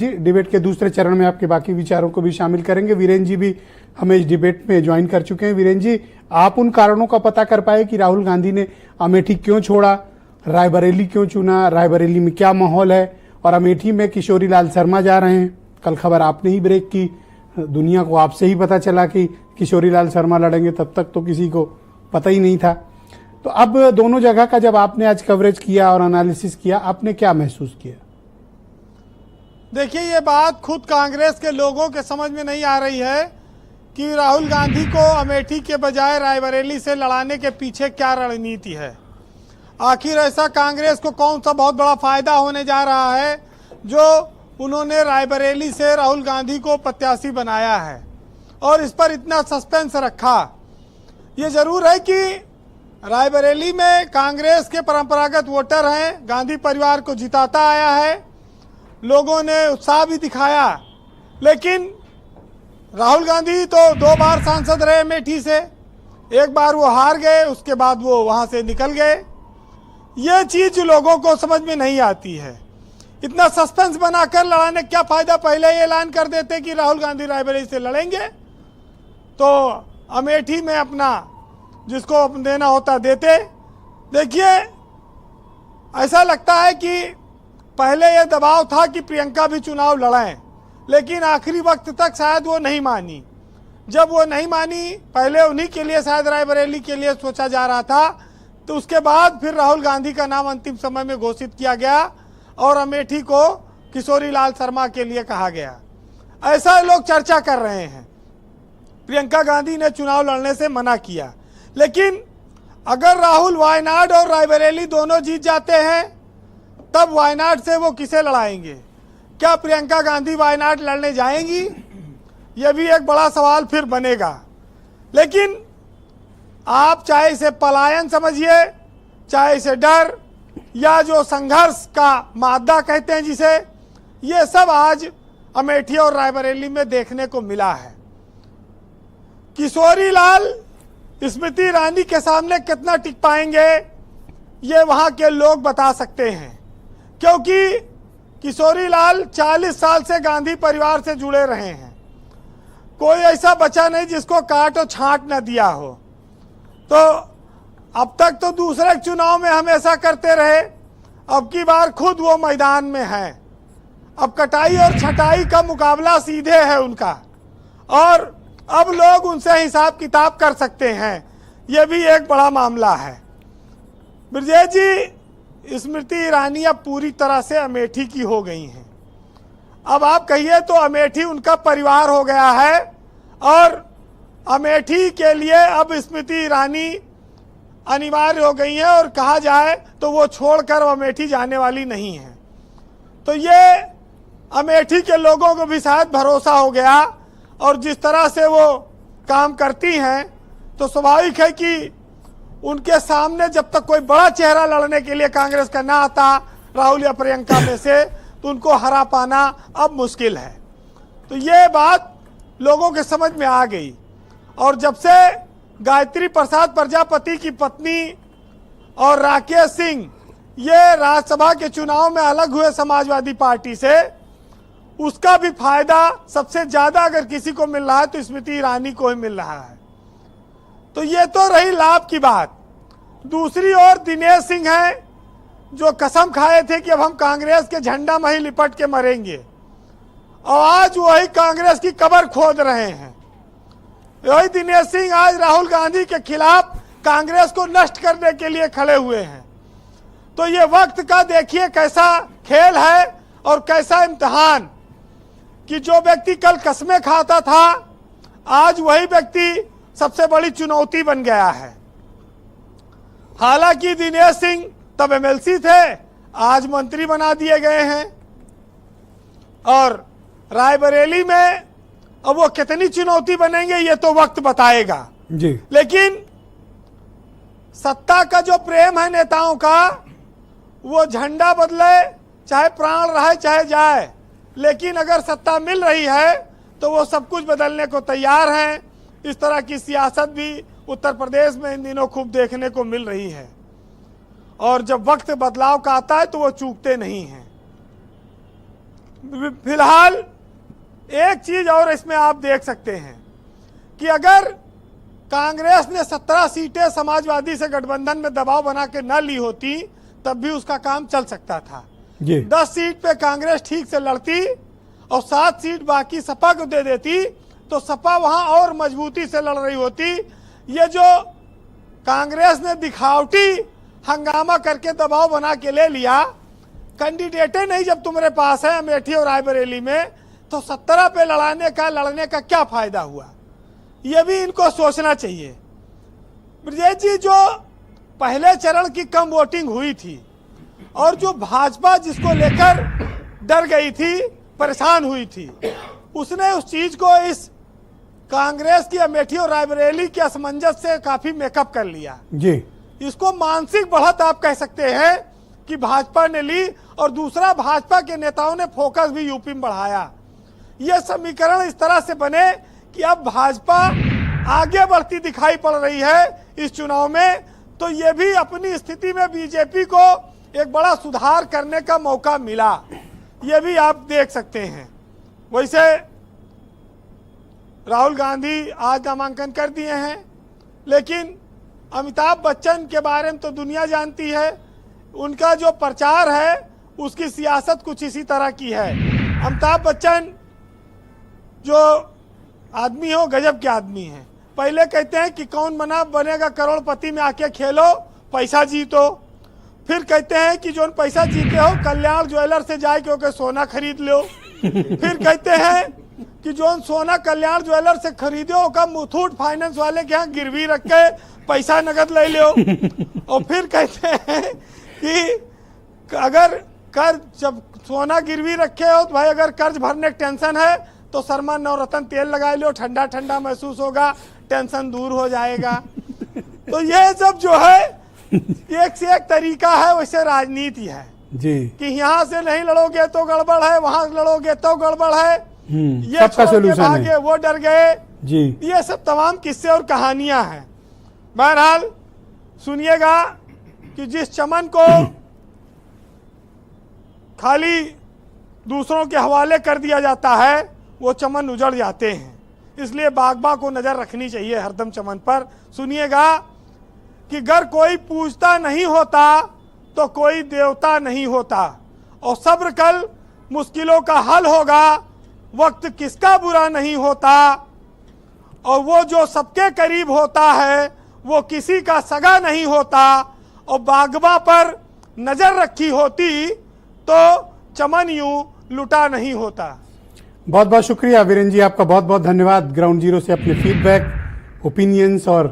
जी, debate के दूसरे चरण में आपके बाकी विचारों को भी शामिल करेंगे। वीरेंद्र जी भी हमें इस डिबेट में ज्वाइन कर चुके हैं। वीरेंद्र जी, आप उन कारणों का पता कर पाए कि राहुल गांधी ने अमेठी क्यों छोड़ा, रायबरेली क्यों चुना, रायबरेली में क्या माहौल है, और अमेठी में किशोरी लाल शर्मा जा रहे हैं। कल खबर आपने ही ब्रेक की, दुनिया को आपसे ही पता चला कि किशोरी लाल शर्मा लड़ेंगे, तब तक तो किसी को पता ही नहीं था। तो अब दोनों जगह का जब आपने आज कवरेज किया और एनालिसिस किया, आपने क्या महसूस किया? देखिए, ये बात खुद कांग्रेस के लोगों के समझ में नहीं आ रही है कि राहुल गांधी को अमेठी के बजाय रायबरेली से लड़ाने के पीछे क्या रणनीति है। आखिर ऐसा कांग्रेस को कौन सा बहुत बड़ा फायदा होने जा रहा है जो उन्होंने रायबरेली से राहुल गांधी को प्रत्याशी बनाया है और इस पर इतना सस्पेंस रखा। ये जरूर है कि रायबरेली में कांग्रेस के परंपरागत वोटर हैं, गांधी परिवार को जिताता आया है, लोगों ने उत्साह भी दिखाया, लेकिन राहुल गांधी तो 2 बार सांसद रहे अमेठी से, एक बार वो हार गए, उसके बाद वो वहां से निकल गए। ये चीज लोगों को समझ में नहीं आती है। इतना सस्पेंस बनाकर लड़ाने क्या फायदा, पहले ही ऐलान कर देते कि राहुल गांधी रायबरेली से लड़ेंगे तो अमेठी में अपना जिसको देना होता देते। देखिए, ऐसा लगता है कि पहले ये दबाव था कि प्रियंका भी चुनाव लड़ें, लेकिन आखिरी वक्त तक शायद वो नहीं मानी। जब वो नहीं मानी, पहले उन्हीं के लिए शायद रायबरेली के लिए सोचा जा रहा था, तो उसके बाद फिर राहुल गांधी का नाम अंतिम समय में घोषित किया गया और अमेठी को किशोरी लाल शर्मा के लिए कहा गया। ऐसा लोग चर्चा कर रहे हैं। प्रियंका गांधी ने चुनाव लड़ने से मना किया, लेकिन अगर राहुल वायनाड और रायबरेली दोनों जीत जाते हैं तब वायनाड से वो किसे लड़ाएंगे? क्या प्रियंका गांधी वायनाड लड़ने जाएंगी? ये भी एक बड़ा सवाल फिर बनेगा। लेकिन आप चाहे इसे पलायन समझिए, चाहे इसे डर या जो संघर्ष का मादा कहते हैं जिसे, ये सब आज अमेठी और रायबरेली में देखने को मिला है। किशोरी लाल स्मृति ईरानी के सामने कितना टिक पाएंगे ये वहां के लोग बता सकते हैं, क्योंकि किशोरी लाल 40 साल से गांधी परिवार से जुड़े रहे हैं। कोई ऐसा बचा नहीं जिसको काट और छांट न दिया हो। तो अब तक तो दूसरे चुनाव में हमेशा करते रहे, अब की बार खुद वो मैदान में हैं। अब कटाई और छटाई का मुकाबला सीधे है उनका, और अब लोग उनसे हिसाब किताब कर सकते हैं। ये भी एक बड़ा मामला है। ब्रजेश जी, स्मृति ईरानी अब पूरी तरह से अमेठी की हो गई हैं। अब आप कहिए तो अमेठी उनका परिवार हो गया है, और अमेठी के लिए अब स्मृति ईरानी अनिवार्य हो गई है, और कहा जाए तो वो छोड़कर अमेठी जाने वाली नहीं है। तो ये अमेठी के लोगों को भी शायद भरोसा हो गया, और जिस तरह से वो काम करती हैं तो स्वाभाविक है कि उनके सामने जब तक कोई बड़ा चेहरा लड़ने के लिए कांग्रेस का ना आता राहुल या प्रियंका में से, तो उनको हरा पाना अब मुश्किल है। तो ये बात लोगों के समझ में आ गई। और जब से गायत्री प्रसाद प्रजापति की पत्नी और राकेश सिंह ये राज्यसभा के चुनाव में अलग हुए समाजवादी पार्टी से, उसका भी फायदा सबसे ज्यादा अगर किसी को मिल रहा है तो स्मृति ईरानी को ही मिल रहा है। तो ये तो रही लाभ की बात। दूसरी ओर दिनेश सिंह हैं जो कसम खाए थे कि अब हम कांग्रेस के झंडा में ही लिपट के मरेंगे, और आज वही कांग्रेस की कब्र खोद रहे हैं। वही दिनेश सिंह आज राहुल गांधी के खिलाफ कांग्रेस को नष्ट करने के लिए खड़े हुए हैं। तो ये वक्त का देखिए कैसा खेल है और कैसा इम्तिहान, कि जो व्यक्ति कल कस्में खाता था आज वही व्यक्ति सबसे बड़ी चुनौती बन गया है। हालांकि दिनेश सिंह तब एमएलसी थे, आज मंत्री बना दिए गए हैं, और रायबरेली में अब वो कितनी चुनौती बनेंगे ये तो वक्त बताएगा जी। लेकिन सत्ता का जो प्रेम है नेताओं का, वो झंडा बदले चाहे प्राण रहे चाहे जाए, लेकिन अगर सत्ता मिल रही है तो वो सब कुछ बदलने को तैयार हैं। इस तरह की सियासत भी उत्तर प्रदेश में इन दिनों खूब देखने को मिल रही है, और जब वक्त बदलाव का आता है तो वो चूकते नहीं हैं। फिलहाल एक चीज और इसमें आप देख सकते हैं कि अगर कांग्रेस ने 17 सीटें समाजवादी से गठबंधन में दबाव बना के न ली होती तब भी उसका काम चल सकता था। जी 10 सीट पे कांग्रेस ठीक से लड़ती और 7 सीट बाकी सपा को दे देती तो सपा वहां और मजबूती से लड़ रही होती। ये जो कांग्रेस ने दिखावटी हंगामा करके दबाव बना के ले लिया, कैंडिडेटें नहीं जब तुम्हारे पास है अमेठी और रायबरेली में, तो 17 पे लड़ने का क्या फायदा हुआ, ये भी इनको सोचना चाहिए। ब्रजेश जी, जो पहले चरण की कम वोटिंग हुई थी और जो भाजपा जिसको लेकर डर गई थी, परेशान हुई थी, उसने उस चीज को इस कांग्रेस की अमेठी और रायबरेली के असमंजस से काफी मेकअप कर लिया। जी इसको मानसिक बढ़त आप कह सकते हैं कि भाजपा ने ली, और दूसरा भाजपा के नेताओं ने फोकस भी यूपी में बढ़ाया। ये समीकरण इस तरह से बने कि अब भाजपा आगे बढ़ती दिखाई पड़ रही है इस चुनाव में, तो ये भी अपनी स्थिति में बीजेपी को एक बड़ा सुधार करने का मौका मिला, ये भी आप देख सकते हैं। वैसे राहुल गांधी आज नामांकन कर दिए हैं, लेकिन अमिताभ बच्चन के बारे में तो दुनिया जानती है। उनका जो प्रचार है उसकी सियासत कुछ इसी तरह की है। अमिताभ बच्चन जो आदमी हो, गजब के आदमी हैं। पहले कहते हैं कि कौन बनेगा करोड़पति में आके खेलो, पैसा जीतो। फिर कहते हैं कि जो पैसा जीते हो कल्याण ज्वेलर से जाके होके सोना खरीद लो। फिर कहते हैं कि जो सोना कल्याण ज्वेलर से खरीदो का मुथूट फाइनेंस वाले के यहाँ गिरवी रख के पैसा नगद ले लो। और फिर कहते हैं कि अगर कर्ज जब सोना गिरवी रखे हो तो भाई अगर कर्ज भरने की टेंशन है तो शर्मा नवरत्न तेल लगा लो, ठंडा ठंडा महसूस होगा, टेंशन दूर हो जाएगा। तो ये सब जो है एक से एक तरीका है, वैसे राजनीति है जी कि यहाँ से नहीं लड़ोगे तो गड़बड़ है, वहां लड़ोगे तो गड़बड़ है, ये सबका छोड़ के सोल्यूशन भागे, है। वो डर गए जी ये सब तमाम किस्से और कहानियां हैं। बहरहाल सुनिएगा कि जिस चमन को खाली दूसरों के हवाले कर दिया जाता है वो चमन उजड़ जाते हैं, इसलिए बागबा को नजर रखनी चाहिए हरदम चमन पर। सुनिएगा कि अगर कोई पूछता नहीं होता तो कोई देवता नहीं होता, और सब्र कल मुश्किलों का हल होगा, वक्त किसका बुरा नहीं होता, और वो जो सबके करीब होता है वो किसी का सगा नहीं होता, और बागबा पर नजर रखी होती तो चमन यूं लुटा नहीं होता। बहुत बहुत शुक्रिया वीरेंद्र जी, आपका बहुत बहुत धन्यवाद। ग्राउंड जीरो से अपने फीडबैक, ओपिनियंस और